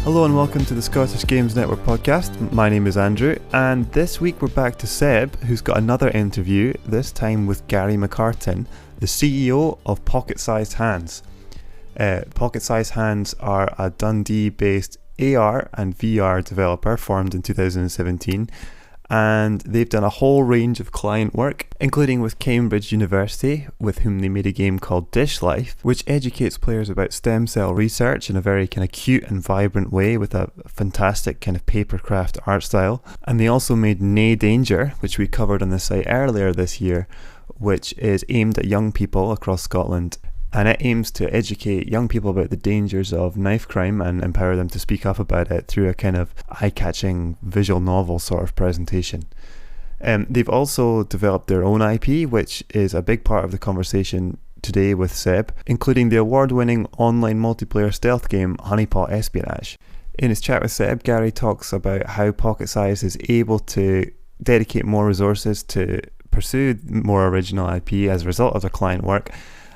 Hello and welcome to the Scottish Games Network podcast. My name is Andrew, and this week we're back to Seb, who's got another interview, this time with Gary MacCarten, the CEO of Pocket Sized Hands. Pocket Sized Hands are a Dundee-based AR and VR developer formed in 2017, and they've done a whole range of client work, including with Cambridge University, with whom they made a game called Dish Life, which educates players about stem cell research in a very kind of cute and vibrant way with a fantastic kind of papercraft art style. And they also made Nae Danger, which we covered on the site earlier this year, which is aimed at young people across Scotland. And it aims to educate young people about the dangers of knife crime and empower them to speak up about it through a kind of eye-catching visual novel sort of presentation. They've also developed their own IP, which is a big part of the conversation today with Seb, including the award-winning online multiplayer stealth game Honeypot Espionage. In his chat with Seb, Gary talks about how Pocket Size is able to dedicate more resources to pursue more original IP as a result of their client work.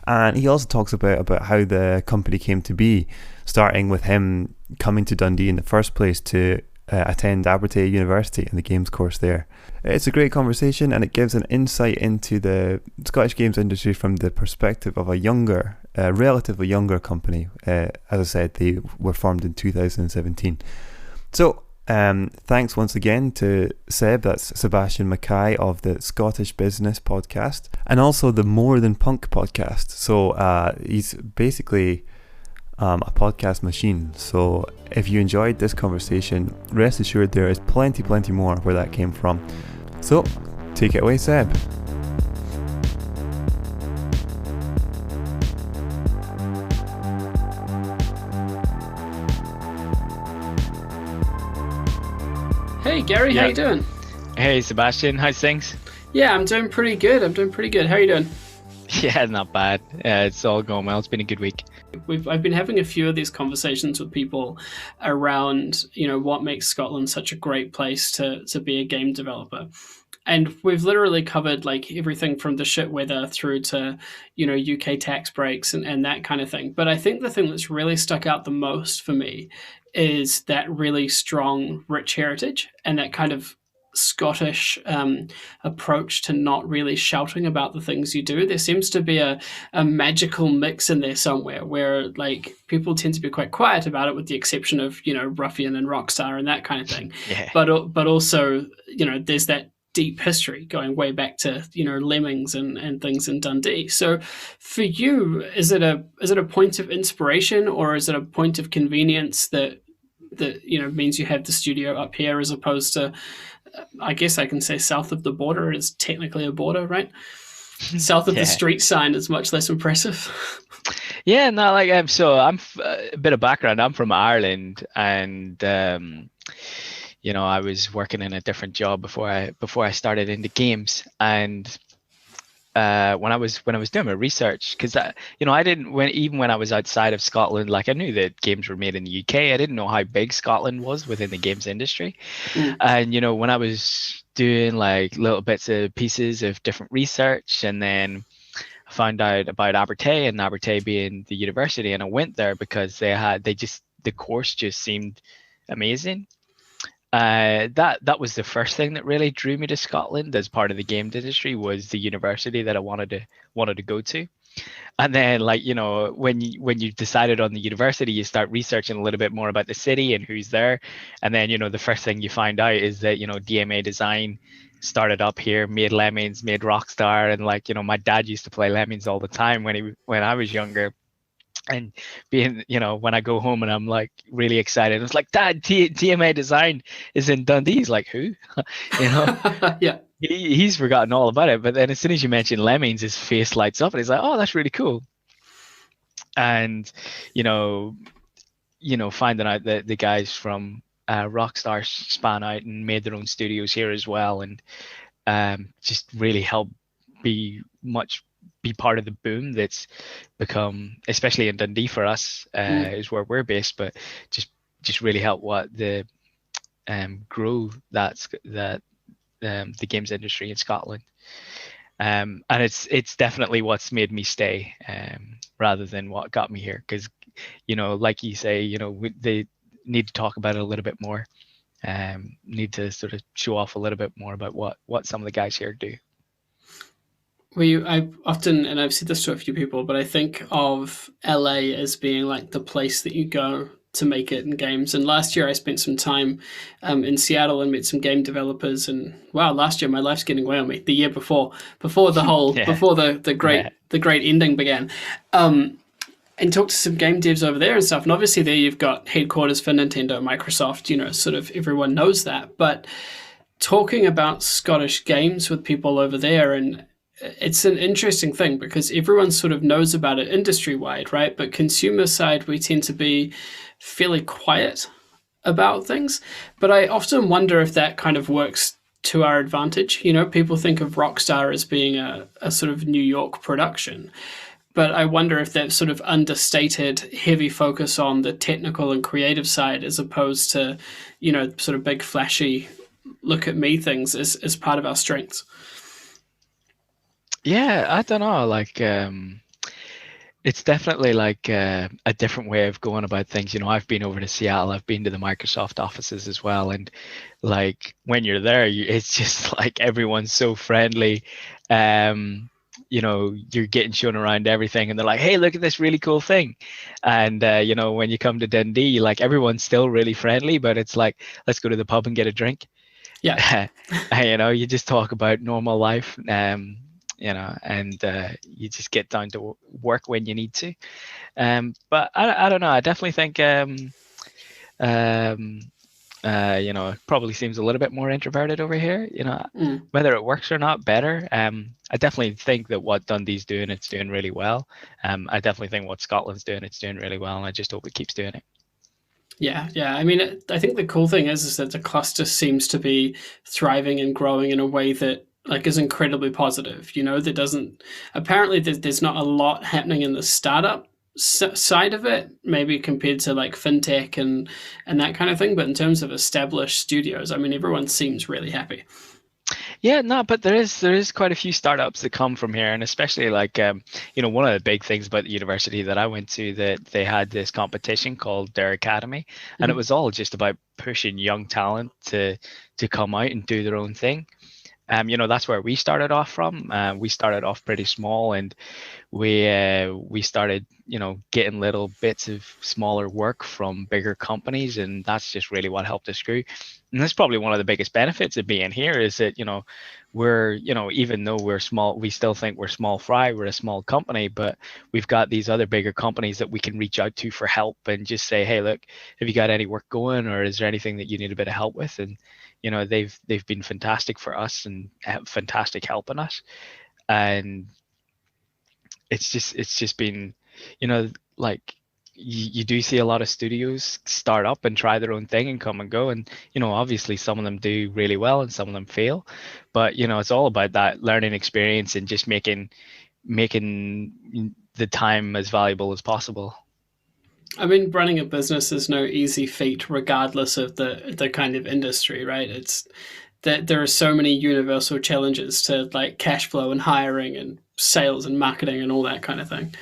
And he also talks about how the company came to be, starting with him coming to Dundee in the first place to attend Abertay University and the games course there. It's a great conversation, and it gives an insight into the Scottish games industry from the perspective of a relatively younger company. As I said, they were formed in 2017. So, thanks once again to Seb, that's Sebastian McCay of the Scottish Business podcast, and also the More Than Punk podcast. So he's basically a podcast machine. So if you enjoyed this conversation, rest assured there is plenty more where that came from. So take it away, Seb. Hey Gary, how you doing? Hey Sebastian, how's things? Yeah, I'm doing pretty good. How are you doing? Yeah, not bad. It's all going well. It's been a good week. I've been having a few of these conversations with people around, what makes Scotland such a great place to be a game developer. And we've literally covered like everything from the shit weather through to, UK tax breaks and that kind of thing. But I think the thing that's really stuck out the most for me is that really strong, rich heritage and that kind of Scottish approach to not really shouting about the things you do. There seems to be a magical mix in there somewhere where like people tend to be quite quiet about it, with the exception of Ruffian and Rockstar and that kind of thing. Yeah. But also there's that deep history going way back to Lemmings and things in Dundee. So for you, is it a point of inspiration, or is it a point of convenience that means you have the studio up here as opposed to, I guess I can say, south of the border? It's technically a border, right? South of the street sign is much less impressive. Yeah, no, like so I'm a bit of background. I'm from Ireland, and I was working in a different job before I started into games. And when I was doing my research, because I didn't, when I was outside of Scotland, like I knew that games were made in the UK. I didn't know how big Scotland was within the games industry. And when I was doing like little bits of pieces of different research, and then I found out about Abertay, and Abertay being the university, and I went there because the course just seemed amazing. That was the first thing that really drew me to Scotland as part of the games industry, was the university that I wanted to go to. And then when you decided on the university, you start researching a little bit more about the city and who's there. And then the first thing you find out is that DMA Design started up here, made Lemmings, made Rockstar, and my dad used to play Lemmings all the time when I was younger. And being, when I go home and I'm like really excited, it's like, Dad, DMA Design is in Dundee. He's like, who? Yeah. He's forgotten all about it. But then as soon as you mention Lemmings, his face lights up and he's like, oh, that's really cool. And, finding out that the guys from Rockstar span out and made their own studios here as well. And just really helped be part of the boom that's become, especially in Dundee for us, is where we're based, but just really help grow the games industry in Scotland. And it's definitely what's made me stay, rather than what got me here. Because like you say, need to talk about it a little bit more. Need to sort of show off a little bit more about what some of the guys here do. I often, and I've said this to a few people, but I think of LA as being like the place that you go to make it in games. And last year I spent some time in Seattle and met some game developers. And wow, last year my life's getting away on me. The year before the whole, before the great ending began. And talked to some game devs over there and stuff. And obviously there you've got headquarters for Nintendo, Microsoft, sort of everyone knows that. But talking about Scottish games with people over there, and it's an interesting thing because everyone sort of knows about it industry-wide, right? But consumer side, we tend to be fairly quiet about things. But I often wonder if that kind of works to our advantage. People think of Rockstar as being a sort of New York production. But I wonder if that sort of understated, heavy focus on the technical and creative side as opposed to, sort of big, flashy, look at me things is part of our strengths. Yeah, I don't know. Like, it's definitely like a different way of going about things. I've been over to Seattle. I've been to the Microsoft offices as well. And like when you're there, it's just like everyone's so friendly. You're getting shown around everything and they're like, hey, look at this really cool thing. And, when you come to Dundee, like everyone's still really friendly, but it's like, let's go to the pub and get a drink. Yeah. You just talk about normal life, and you just get down to work when you need to. But I don't know. I definitely think, it probably seems a little bit more introverted over here, whether it works or not, better. I definitely think that what Dundee's doing, it's doing really well. I definitely think what Scotland's doing, it's doing really well. And I just hope it keeps doing it. Yeah. I mean, I think the cool thing is that the cluster seems to be thriving and growing in a way that like is incredibly positive. Apparently there's not a lot happening in the startup side of it, maybe compared to like fintech and that kind of thing. But in terms of established studios, I mean, everyone seems really happy. Yeah, no, but there is quite a few startups that come from here, and especially like one of the big things about the university that I went to, that they had this competition called their academy, and it was all just about pushing young talent to come out and do their own thing. That's where we started off from. We started off pretty small, and we started, getting little bits of smaller work from bigger companies, and that's just really what helped us grow. And that's probably one of the biggest benefits of being here is that, we're, even though we're small, we still think we're small fry, we're a small company, but we've got these other bigger companies that we can reach out to for help and just say, hey, look, have you got any work going, or is there anything that you need a bit of help with? And they've been fantastic for us and fantastic helping us. And it's just been, like you do see a lot of studios start up and try their own thing and come and go. And, obviously some of them do really well and some of them fail, but, it's all about that learning experience and just making the time as valuable as possible. I mean, running a business is no easy feat, regardless of the kind of industry, right? It's that there are so many universal challenges to like cash flow and hiring and sales and marketing and all that kind of thing.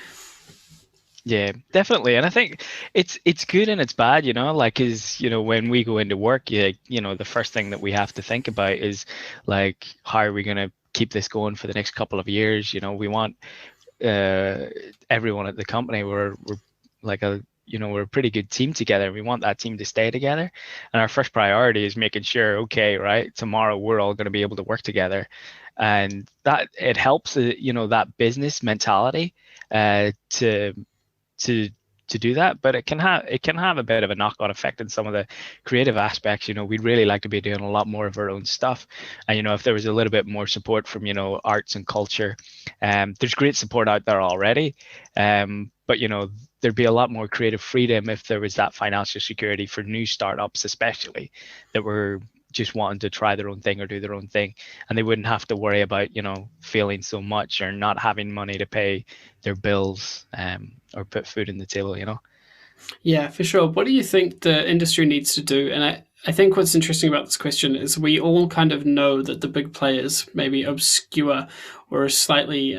Yeah, definitely. And I think it's good and it's bad, like when we go into work, the first thing that we have to think about is like, how are we going to keep this going for the next couple of years? We want everyone at the company, we're like we're a pretty good team together. We want that team to stay together. And our first priority is making sure, okay, right, tomorrow we're all going to be able to work together. And that it helps, that business mentality to do that, but it can have a bit of a knock-on effect in some of the creative aspects. We'd really like to be doing a lot more of our own stuff, and if there was a little bit more support from arts and culture, there's great support out there already, but there'd be a lot more creative freedom if there was that financial security for new startups, especially that were just wanting to try their own thing or do their own thing, and they wouldn't have to worry about failing so much or not having money to pay their bills or put food in the table. Yeah, for sure. What do you think the industry needs to do? And I think what's interesting about this question is we all kind of know that the big players maybe obscure or slightly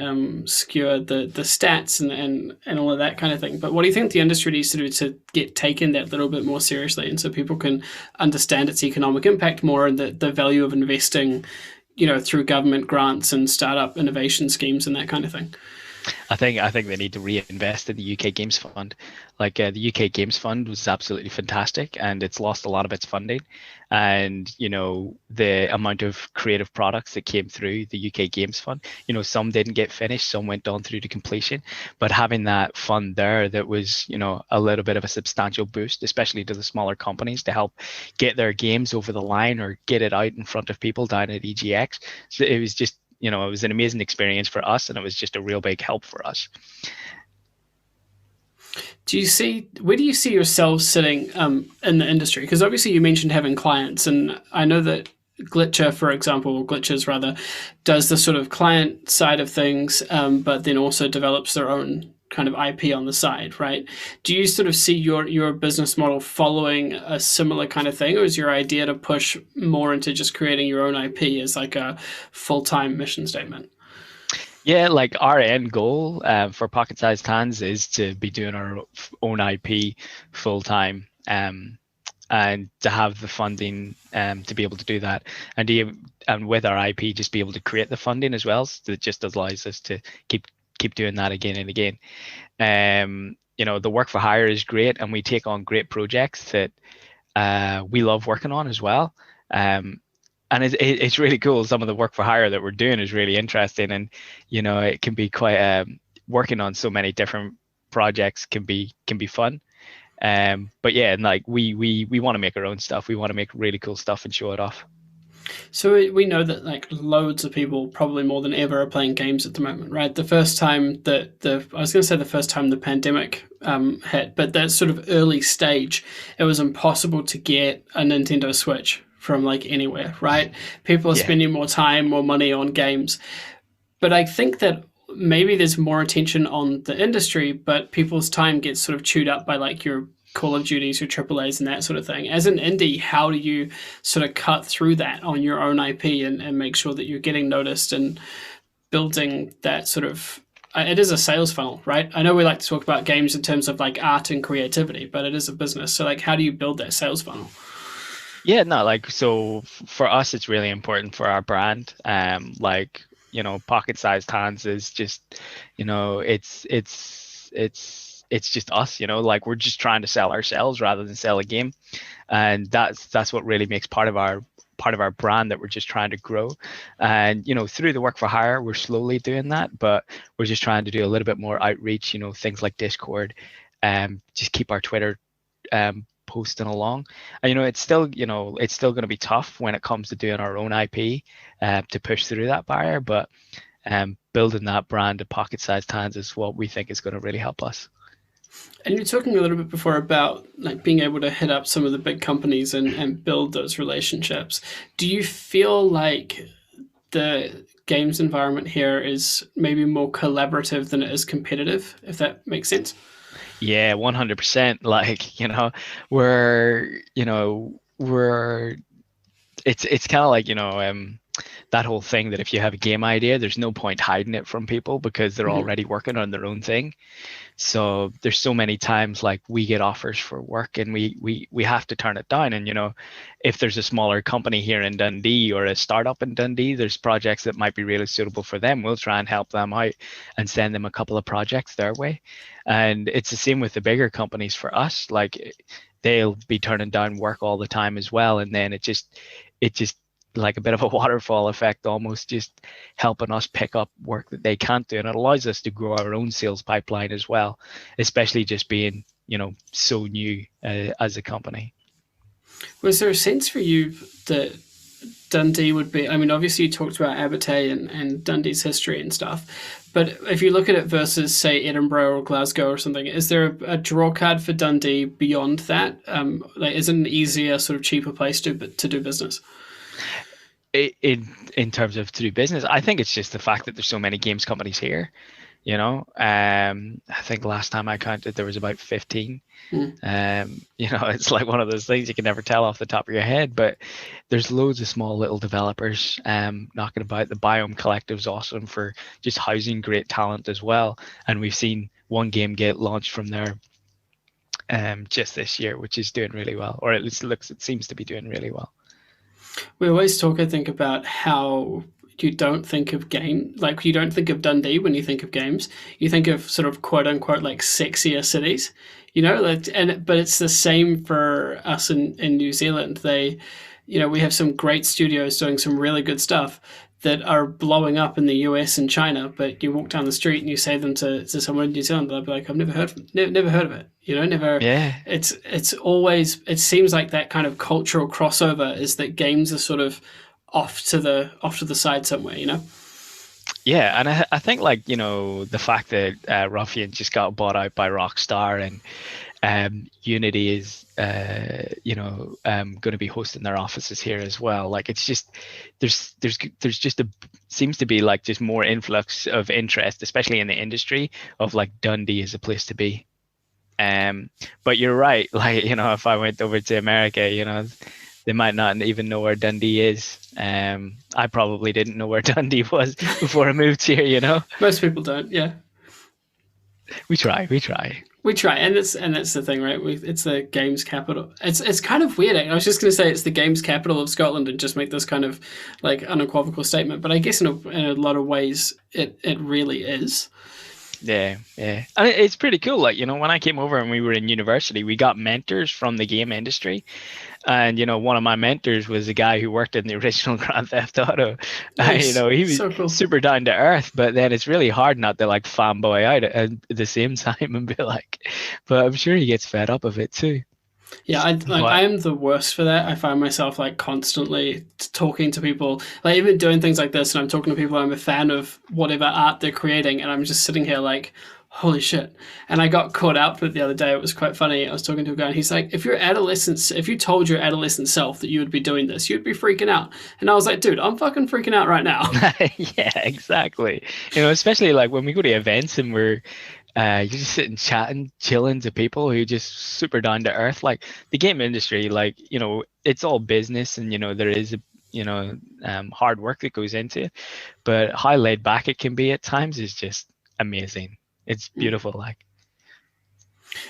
skewer the stats and all of that kind of thing. But what do you think the industry needs to do to get taken that little bit more seriously, and so people can understand its economic impact more, and the value of investing, through government grants and startup innovation schemes and that kind of thing? I think they need to reinvest in the UK Games Fund. Like the UK Games Fund was absolutely fantastic, and it's lost a lot of its funding. And the amount of creative products that came through the UK Games Fund, some didn't get finished, some went on through to completion. But having that fund there, that was a little bit of a substantial boost, especially to the smaller companies, to help get their games over the line or get it out in front of people down at EGX. So it was just it was an amazing experience for us, and it was just a real big help for us. Where do you see yourselves sitting in the industry? Because obviously you mentioned having clients, and I know that Glitchers rather, does the sort of client side of things, but then also develops their own kind of IP on the side, right? Do you sort of see your business model following a similar kind of thing, or is your idea to push more into just creating your own IP as like a full-time mission statement? Yeah, like our end goal for Pocket-Sized Hands is to be doing our own IP full-time, and to have the funding to be able to do that, and with our IP just be able to create the funding as well. So it just allows us to keep doing that again and again. The work for hire is great, and we take on great projects that we love working on as well. And it's really cool. Some of the work for hire that we're doing is really interesting, and it can be quite working on so many different projects can be fun. But yeah, and like we want to make our own stuff. We want to make really cool stuff and show it off. So we know that like loads of people, probably more than ever, are playing games at the moment, right? The first time that I was going to say the first time the pandemic hit, but that sort of early stage, it was impossible to get a Nintendo Switch from like anywhere, right? People are spending more time, more money on games. But I think that maybe there's more attention on the industry, but people's time gets sort of chewed up by like your Call of Duties, your AAAs and that sort of thing. As an indie, how do you sort of cut through that on your own IP and make sure that you're getting noticed and building that sort of, it is a sales funnel, right? I know we like to talk about games in terms of like art and creativity, but it is a business. So like, how do you build that sales funnel? Yeah, no, like, so for us, it's really important for our brand. Pocket-Sized Hands is just, it's just us, like we're just trying to sell ourselves rather than sell a game. And that's what really makes part of our brand, that we're just trying to grow. And through the work for hire, we're slowly doing that, but we're just trying to do a little bit more outreach, things like Discord, just keep our Twitter posting along. And it's still going to be tough when it comes to doing our own IP to push through that barrier, but building that brand of Pocket-Sized Hands is what we think is going to really help us. And you're talking a little bit before about like being able to hit up some of the big companies and build those relationships. Do you feel like the games environment here is maybe more collaborative than it is competitive, if that makes sense? Yeah, 100%. Like, it's kind of like, that whole thing that if you have a game idea, there's no point hiding it from people because they're already working on their own thing. So there's so many times like we get offers for work and we have to turn it down. And, if there's a smaller company here in Dundee or a startup in Dundee, there's projects that might be really suitable for them. We'll try and help them out and send them a couple of projects their way. And it's the same with the bigger companies for us. Like they'll be turning down work all the time as well. And then it just like a bit of a waterfall effect, almost just helping us pick up work that they can't do. And it allows us to grow our own sales pipeline as well, especially just being, so new as a company. Was there a sense for you that Dundee would be, I mean, obviously you talked about Abertay and Dundee's history and stuff, but if you look at it versus, say, Edinburgh or Glasgow or something, is there a draw card for Dundee beyond that? Is it an easier, sort of cheaper place to do business? In terms of to do business, I think it's just the fact that there's so many games companies here. You know, I think last time I counted there was about 15. You know, it's like one of those things you can never tell off the top of your head, but there's loads of small little developers knocking about. The Biome Collective is awesome for just housing great talent as well, and we've seen one game get launched from there just this year, which is doing really well, or at least it seems to be doing really well. We always talk, I think, about how you don't think of you don't think of Dundee when you think of games. You think of sort of quote unquote like sexier cities, you know, but it's the same for us in New Zealand. We have some great studios doing some really good stuff that are blowing up in the US and China, but you walk down the street and you say them to someone in New Zealand, they'll be like, I've never heard of it. You know, never. Yeah. It's always, it seems like that kind of cultural crossover is that games are sort of off to the side somewhere, you know? Yeah, and I think, like, you know, the fact that Ruffian just got bought out by Rockstar, and Unity is going to be hosting their offices here as well. Like, it's just there's just seems to be like just more influx of interest, especially in the industry, of like Dundee is a place to be. But you're right, like, you know, if I went over to America, you know, they might not even know where Dundee is. I probably didn't know where Dundee was before I moved here, you know. Most people don't. Yeah. We try, and that's the thing, right? It's the games capital. It's kind of weird. I was just going to say it's the games capital of Scotland and just make this kind of like unequivocal statement. But I guess in a lot of ways, it really is. Yeah. And it's pretty cool. Like, you know, when I came over and we were in university, we got mentors from the game industry. And, you know, one of my mentors was a guy who worked in the original Grand Theft Auto. Nice. You know, he was so cool. Super down to earth, but then it's really hard not to like fanboy out at the same time and be like, but I'm sure he gets fed up of it too. Yeah, I am the worst for that. I find myself like constantly talking to people, like even doing things like this, and I'm talking to people I'm a fan of whatever art they're creating, and I'm just sitting here like, holy shit. And I got caught out with it the other day. It was quite funny. I was talking to a guy and he's like, if you told your adolescent self that you would be doing this, you'd be freaking out. And I was like, dude, I'm fucking freaking out right now. Yeah, exactly. You know, especially like when we go to events and we're you're just sitting chatting, chilling to people who just super down to earth. Like the game industry, like, you know, it's all business, and, you know, there is hard work that goes into it, but how laid back it can be at times is just amazing. It's beautiful. Like,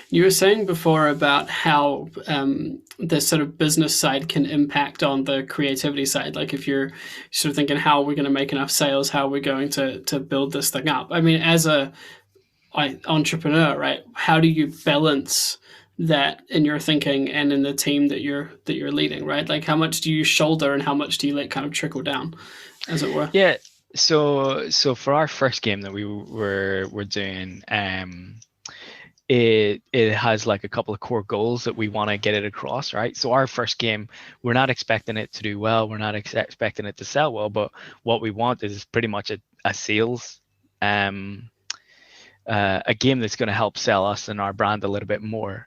you were saying before about how the sort of business side can impact on the creativity side. Like if you're sort of thinking, how are we going to make enough sales? How are we going to build this thing up? I mean, as a entrepreneur, right? How do you balance that in your thinking and in the team that you're leading, right? Like how much do you shoulder and how much do you let kind of trickle down, as it were? Yeah. So for our first game that we were doing, it has like a couple of core goals that we want to get it across, right? So our first game, we're not expecting it to do well, we're not expecting it to sell well, but what we want is pretty much a sales, a game that's going to help sell us and our brand a little bit more.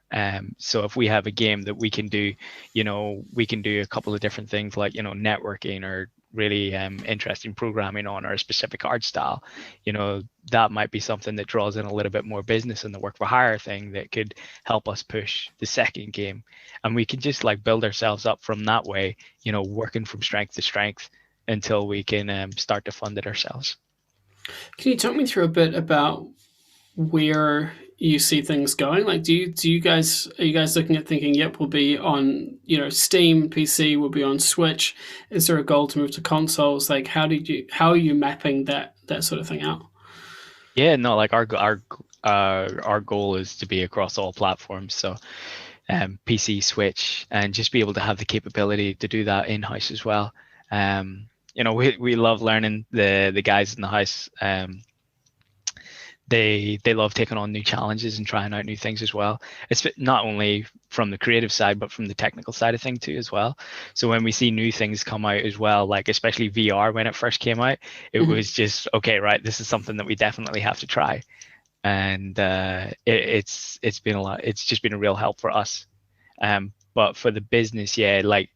So if we have a game that we can do, you know, we can do a couple of different things like, you know, networking or really interesting programming on, or a specific art style, you know, that might be something that draws in a little bit more business, and the work for hire thing that could help us push the second game. And we can just like build ourselves up from that way, you know, working from strength to strength until we can start to fund it ourselves. Can you talk me through a bit about where you see things going? Like, are you guys looking at thinking, yep, we'll be on, you know, Steam, PC, we'll be on Switch? Is there a goal to move to consoles? Like, how are you mapping that sort of thing out? Yeah, no, like our goal is to be across all platforms. So PC, Switch, and just be able to have the capability to do that in-house as well. You know, we love learning. The guys in the house, they love taking on new challenges and trying out new things as well. It's not only from the creative side, but from the technical side of things too as well. So when we see new things come out as well, like especially VR when it first came out, it was just, okay, right, this is something that we definitely have to try. And it's been a lot. It's just been a real help for us. But for the business, yeah, like,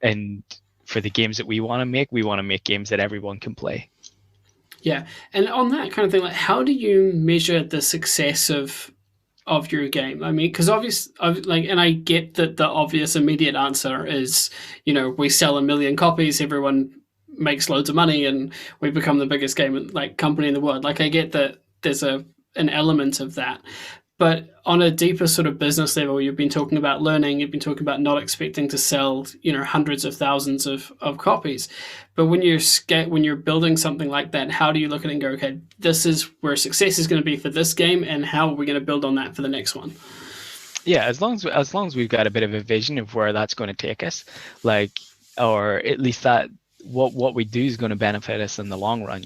and for the games that we want to make games that everyone can play. Yeah, and on that kind of thing, like, how do you measure the success of your game? I mean, because and I get that the obvious immediate answer is, we sell 1 million copies, everyone makes loads of money, and we become the biggest game company in the world. Like, I get that there's an element of that. But on a deeper sort of business level, you've been talking about learning, you've been talking about not expecting to sell, hundreds of thousands of copies. But when you're building something like that, how do you look at it and go, okay, this is where success is going to be for this game, and how are we going to build on that for the next one? Yeah, as long as we've got a bit of a vision of where that's going to take us, or at least that what we do is going to benefit us in the long run,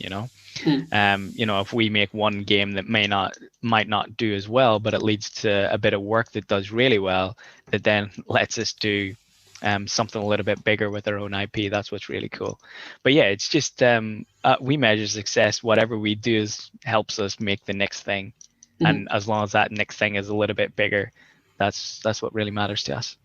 if we make one game that might not do as well, but it leads to a bit of work that does really well, that then lets us do something a little bit bigger with our own IP. That's what's really cool. But yeah, it's just we measure success. Whatever we do helps us make the next thing, and as long as that next thing is a little bit bigger, that's what really matters to us.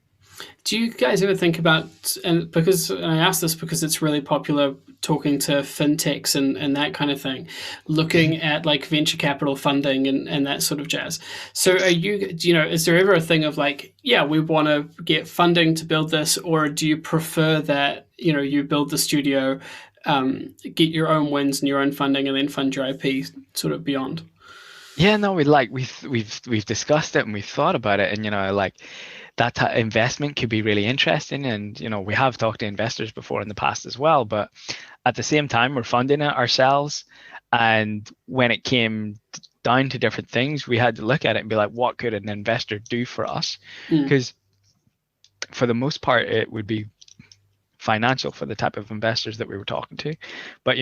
Do you guys ever think about, and I ask this because it's really popular talking to fintechs and that kind of thing, looking at like venture capital funding and that sort of jazz. So is there ever a thing of like, yeah, we want to get funding to build this, or do you prefer that, you build the studio, get your own wins and your own funding, and then fund your IP sort of beyond? Yeah, no, we've discussed it and we've thought about it, and that investment could be really interesting, and we have talked to investors before in the past as well, but at the same time we're funding it ourselves. And when it came down to different things, we had to look at it and be like, what could an investor do for us? Because for the most part it would be financial for the type of investors that we were talking to. But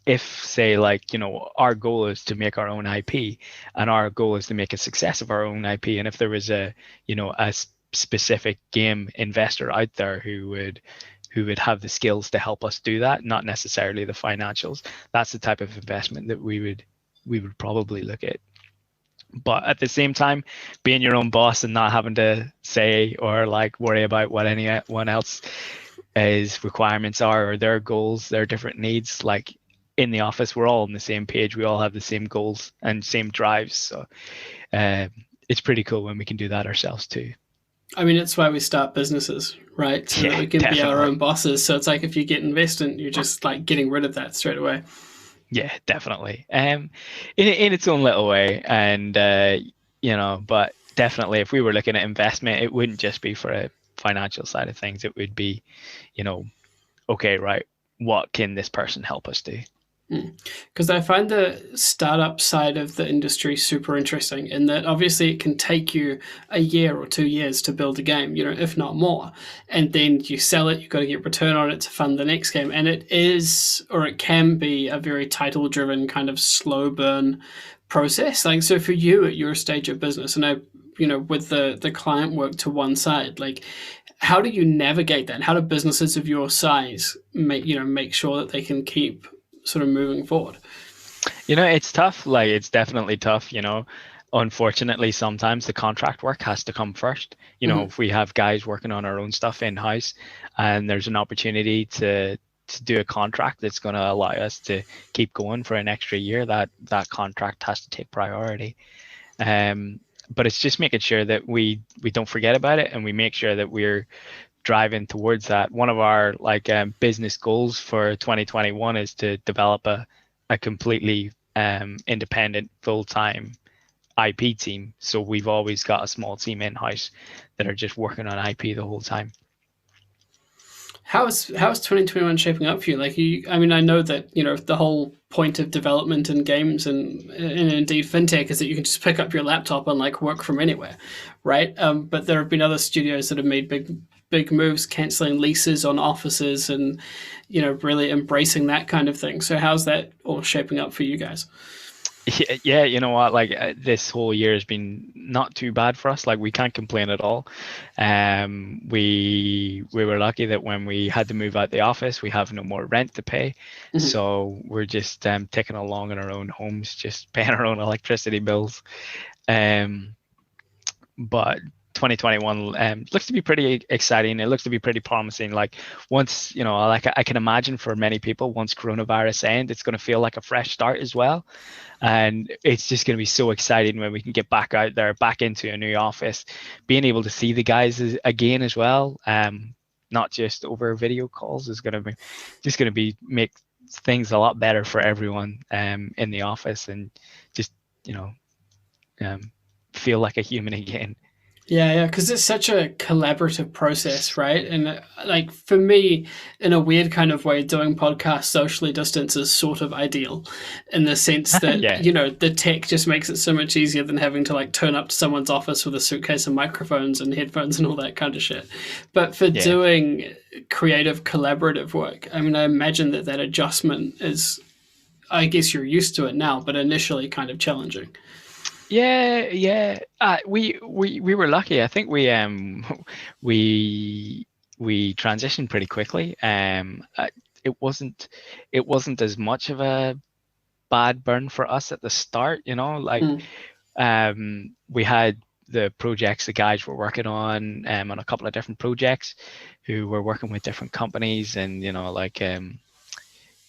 if say our goal is to make our own IP, and our goal is to make a success of our own IP, and if there was a specific game investor out there who would have the skills to help us do that, not necessarily the financials, that's the type of investment that we would probably look at. But at the same time, being your own boss and not having to say or worry about what anyone else his requirements are, or their goals, their different needs, in the office we're all on the same page, we all have the same goals and same drives, so it's pretty cool when we can do that ourselves too. I mean, it's why we start businesses, right? So that we can be our own bosses. So it's like, if you get investment, you're just getting rid of that straight away. Yeah, definitely. In its own little way, and but definitely, if we were looking at investment, it wouldn't just be for a financial side of things. It would be, okay, right, what can this person help us do? Because I find the startup side of the industry super interesting, in that obviously it can take you a year or 2 years to build a game, if not more. And then you sell it, you've got to get return on it to fund the next game. And it is, or it can be, a very title-driven kind of slow burn process. So for you at your stage of business, and with the client work to one side, how do you navigate that? How do businesses of your size make sure that they can keep sort of moving forward? It's tough. It's definitely tough. Unfortunately, sometimes the contract work has to come first. If we have guys working on our own stuff in-house, and there's an opportunity to do a contract that's going to allow us to keep going for an extra year, that contract has to take priority. But it's just making sure that we don't forget about it, and we make sure that we're driving towards that. One of our business goals for 2021 is to develop a completely independent full-time IP team. So we've always got a small team in-house that are just working on IP the whole time. How's 2021 shaping up for you? I know that the whole point of development in games and indeed fintech is that you can just pick up your laptop and work from anywhere, right? But there have been other studios that have made big moves, canceling leases on offices, and really embracing that kind of thing. So how's that all shaping up for you guys? Yeah, you know what? This whole year has been not too bad for us. We can't complain at all. We were lucky that when we had to move out the office, we have no more rent to pay. Mm-hmm. So we're just ticking along in our own homes, just paying our own electricity bills. But 2021 looks to be pretty exciting. It looks to be pretty promising. Like once, like I can imagine for many people, once coronavirus ends, it's going to feel like a fresh start as well. And it's just going to be so exciting when we can get back out there, back into a new office, being able to see the guys again as well. Not just over video calls is going to be make things a lot better for everyone in the office, and just feel like a human again. Yeah, because it's such a collaborative process, right? And like for me, in a weird kind of way, doing podcasts socially distanced is sort of ideal, in the sense that the tech just makes it so much easier than having to like turn up to someone's office with a suitcase of microphones and headphones and all that kind of shit. But for doing creative collaborative work, I mean, I imagine that adjustment is, I guess you're used to it now, but initially kind of challenging. Yeah. We were lucky. I think we transitioned pretty quickly. It wasn't as much of a bad burn for us at the start. We had the projects the guys were working on a couple of different projects, who were working with different companies, and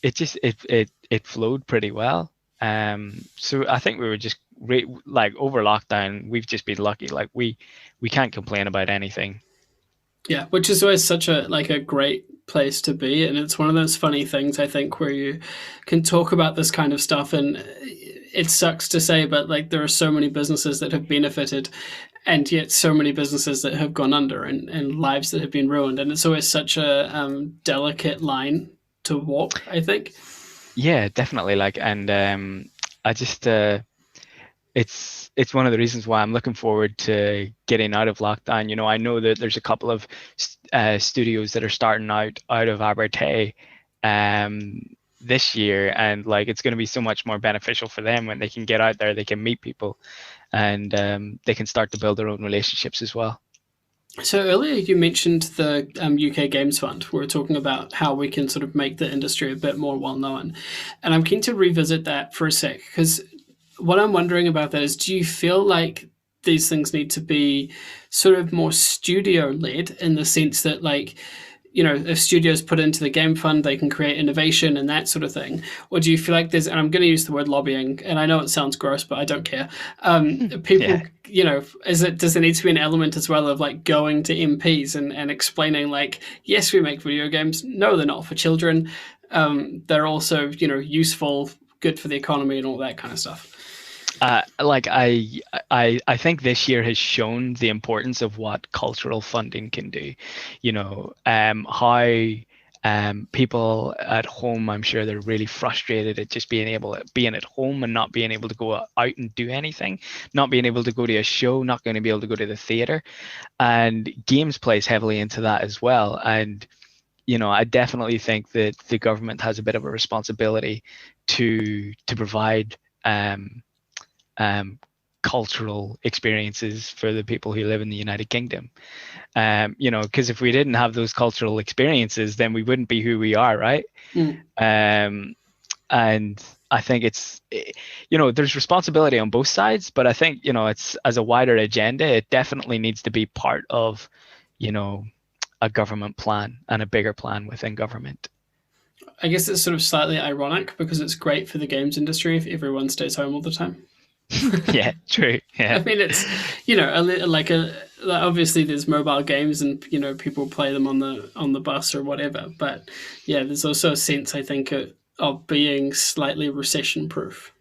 it flowed pretty well. So I think we were just over lockdown, we've just been lucky. Like we can't complain about anything. Yeah, which is always such a great place to be. And it's one of those funny things, I think, where you can talk about this kind of stuff, and it sucks to say, but like there are so many businesses that have benefited, and yet so many businesses that have gone under, and lives that have been ruined. And it's always such a delicate line to walk, I think. Yeah, definitely. I just it's one of the reasons why I'm looking forward to getting out of lockdown. I know that there's a couple of studios that are starting out of Abertay this year, and it's going to be so much more beneficial for them when they can get out there, they can meet people, and they can start to build their own relationships as well. So earlier you mentioned the UK Games Fund. We were talking about how we can sort of make the industry a bit more well-known. And I'm keen to revisit that for a sec, because what I'm wondering about that is, do you feel like these things need to be sort of more studio-led, in the sense that if studios put into the Game Fund, they can create innovation and that sort of thing? Or do you feel like and I'm going to use the word lobbying, and I know it sounds gross, but I don't care. People, does there need to be an element as well of going to MPs and explaining yes, we make video games. No, they're not for children. They're also, useful, good for the economy and all that kind of stuff. I think this year has shown the importance of what cultural funding can do. How people at home, I'm sure they're really frustrated at just being at home and not being able to go out and do anything, not being able to go to a show, not going to be able to go to the theater. And games plays heavily into that as well. And I definitely think that the government has a bit of a responsibility to provide cultural experiences for the people who live in the United Kingdom. Because if we didn't have those cultural experiences, then we wouldn't be who we are, right? And I think it's, there's responsibility on both sides, but I think, it's, as a wider agenda, it definitely needs to be part of, a government plan and a bigger plan within government. I guess it's sort of slightly ironic, because it's great for the games industry if everyone stays home all the time. Yeah, true. Yeah. I mean, it's, obviously there's mobile games and, people play them on the bus or whatever. But yeah, there's also a sense, I think, of being slightly recession proof,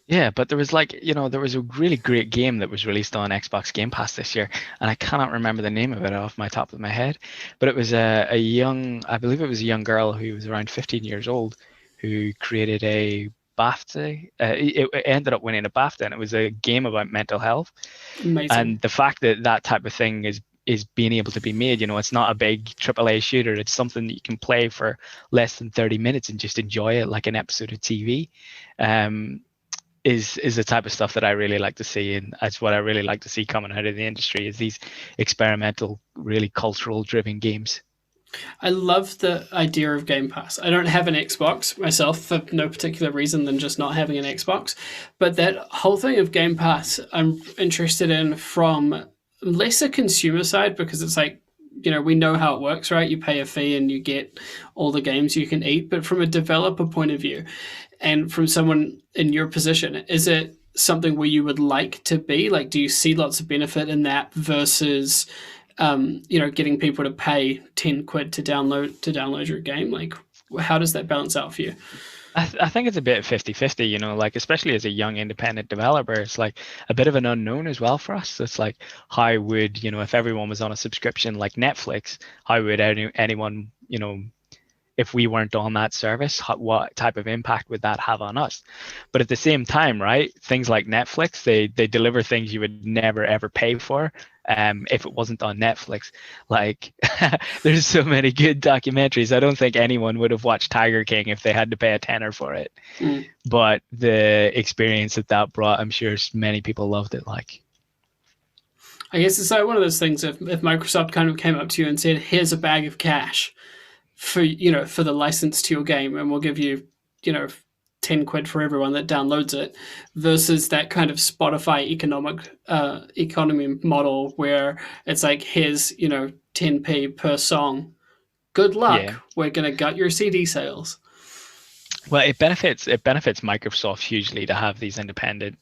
Yeah, but there was there was a really great game that was released on Xbox Game Pass this year, and I cannot remember the name of it off my top of my head, but it was I believe it was a young girl who was around 15 years old who created a BAFTA. It ended up winning a BAFTA, and it was a game about mental health. Amazing. And the fact that type of thing is being able to be made, it's not a big AAA shooter. It's something that you can play for less than 30 minutes and just enjoy it like an episode of TV. Is the type of stuff that I really like to see, and that's what I really like to see coming out of the industry, is these experimental, really cultural driven games. I love the idea of Game Pass. I don't have an Xbox myself for no particular reason than just not having an Xbox, but that whole thing of Game Pass I'm interested in from less a consumer side, because it's like, we know how it works, right? You pay a fee and you get all the games you can eat. But from a developer point of view, and from someone in your position, is it something where you would like to be? Like, do you see lots of benefit in that versus, getting people to pay 10 quid to download your game? Like, how does that balance out for you? I think it's a bit 50-50, like especially as a young independent developer, it's like a bit of an unknown as well for us. It's like, how would, if everyone was on a subscription like Netflix, how would anyone, if we weren't on that service, what type of impact would that have on us? But at the same time, right, things like Netflix, they deliver things you would never ever pay for if it wasn't on Netflix. Like, there's so many good documentaries. I don't think anyone would have watched Tiger King if they had to pay a tenner for it. But the experience that brought, I'm sure many people loved it. Like, I guess it's like one of those things, if Microsoft kind of came up to you and said, here's a bag of cash for the license to your game, and we'll give you 10 quid for everyone that downloads it, versus that kind of Spotify economy model where it's like, here's 10p per song, good luck, we're gonna gut your CD sales. Well, it benefits Microsoft hugely to have these independent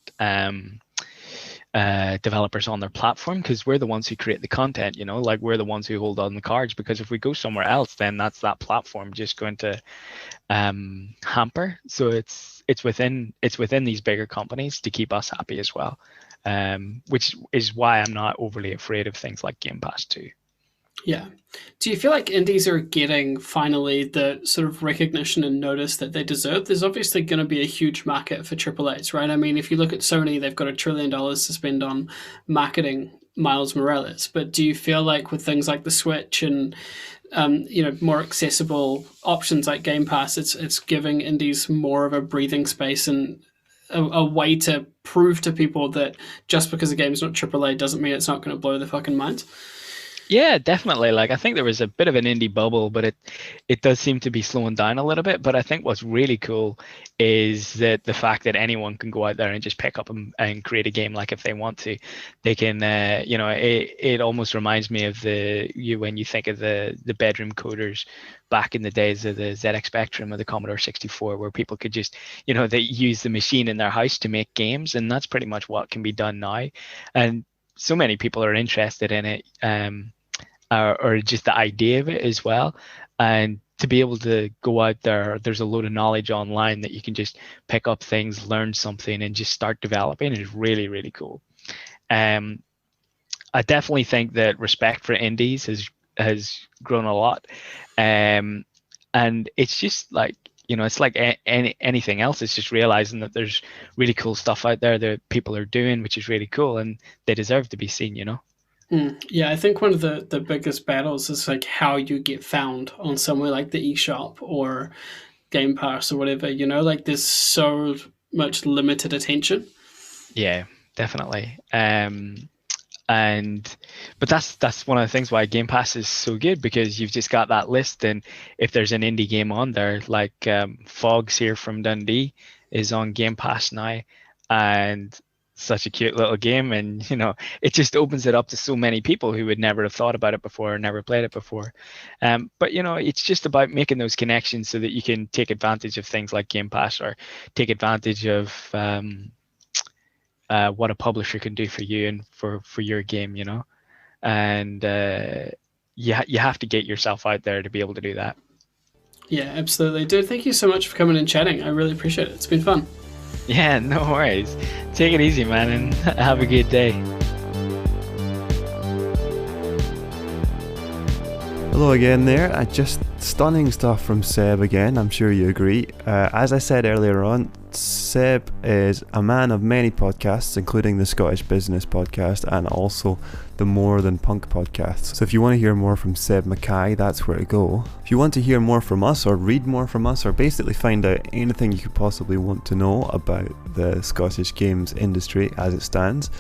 developers on their platform, because we're the ones who create the content, like we're the ones who hold on the cards. Because if we go somewhere else, then that's that platform just going to hamper. So it's within these bigger companies to keep us happy as well, which is why I'm not overly afraid of things like Game Pass too. Yeah. Do you feel like indies are getting finally the sort of recognition and notice that they deserve? There's obviously going to be a huge market for AAAs, right? I mean, if you look at Sony, they've got $1 trillion to spend on marketing Miles Morales. But do you feel like with things like the Switch and more accessible options like Game Pass, it's giving indies more of a breathing space and a way to prove to people that just because a game's not AAA doesn't mean it's not going to blow their fucking minds? Yeah, definitely. Like, I think there was a bit of an indie bubble, but it does seem to be slowing down a little bit. But I think what's really cool is that the fact that anyone can go out there and just pick up and create a game. Like, if they want to, they can. It almost reminds me of when you think of the bedroom coders back in the days of the ZX Spectrum or the Commodore 64, where people could just, they use the machine in their house to make games, and that's pretty much what can be done now. And so many people are interested in it. Or just the idea of it as well. And to be able to go out there's a load of knowledge online that you can just pick up things, learn something, and just start developing is really, really cool. I definitely think that respect for indies has grown a lot. And it's just like, it's like anything else. It's just realizing that there's really cool stuff out there that people are doing, which is really cool, and they deserve to be seen, Yeah, I think one of the biggest battles is like how you get found on somewhere like the eShop or Game Pass or whatever, like there's so much limited attention. Yeah, definitely. But that's one of the things why Game Pass is so good, because you've just got that list, and if there's an indie game on there, like Fogs here from Dundee is on Game Pass now, and such a cute little game, and it just opens it up to so many people who would never have thought about it before or never played it before. But it's just about making those connections so that you can take advantage of things like Game Pass, or take advantage of what a publisher can do for you and for your game, and you have to get yourself out there to be able to do that. Yeah, absolutely. Dude, thank you so much for coming and chatting. I really appreciate it. It's been fun. Yeah, no worries. Take it easy, man, and have a good day. Hello again there. Just stunning stuff from Seb again, I'm sure you agree. As I said earlier on, Seb is a man of many podcasts, including the Scottish Business podcast and also the More Than Punk podcast. So if you want to hear more from Seb McCay, that's where to go. If you want to hear more from us, or read more from us, or basically find out anything you could possibly want to know about the Scottish games industry as it stands,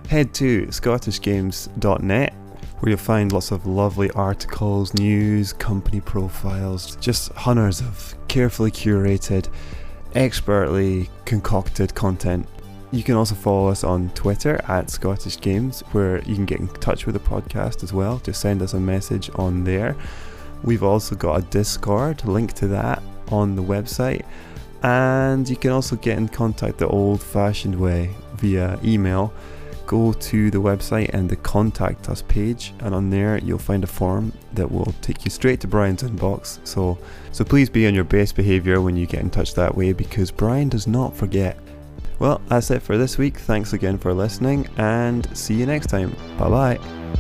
head to scottishgames.net, where you'll find lots of lovely articles, news, company profiles, just hundreds of carefully curated, expertly concocted content You can also follow us on Twitter at Scottish Games, where you can get in touch with the podcast as well. Just send us a message on there. We've also got a Discord, link to that on the website. And you can also get in contact the old-fashioned way via email. Go to the website and the Contact Us page, and on there you'll find a form that will take you straight to Brian's inbox. So please be on your best behaviour when you get in touch that way, because Brian does not forget. Well, that's it for this week. Thanks again for listening, and see you next time. Bye bye.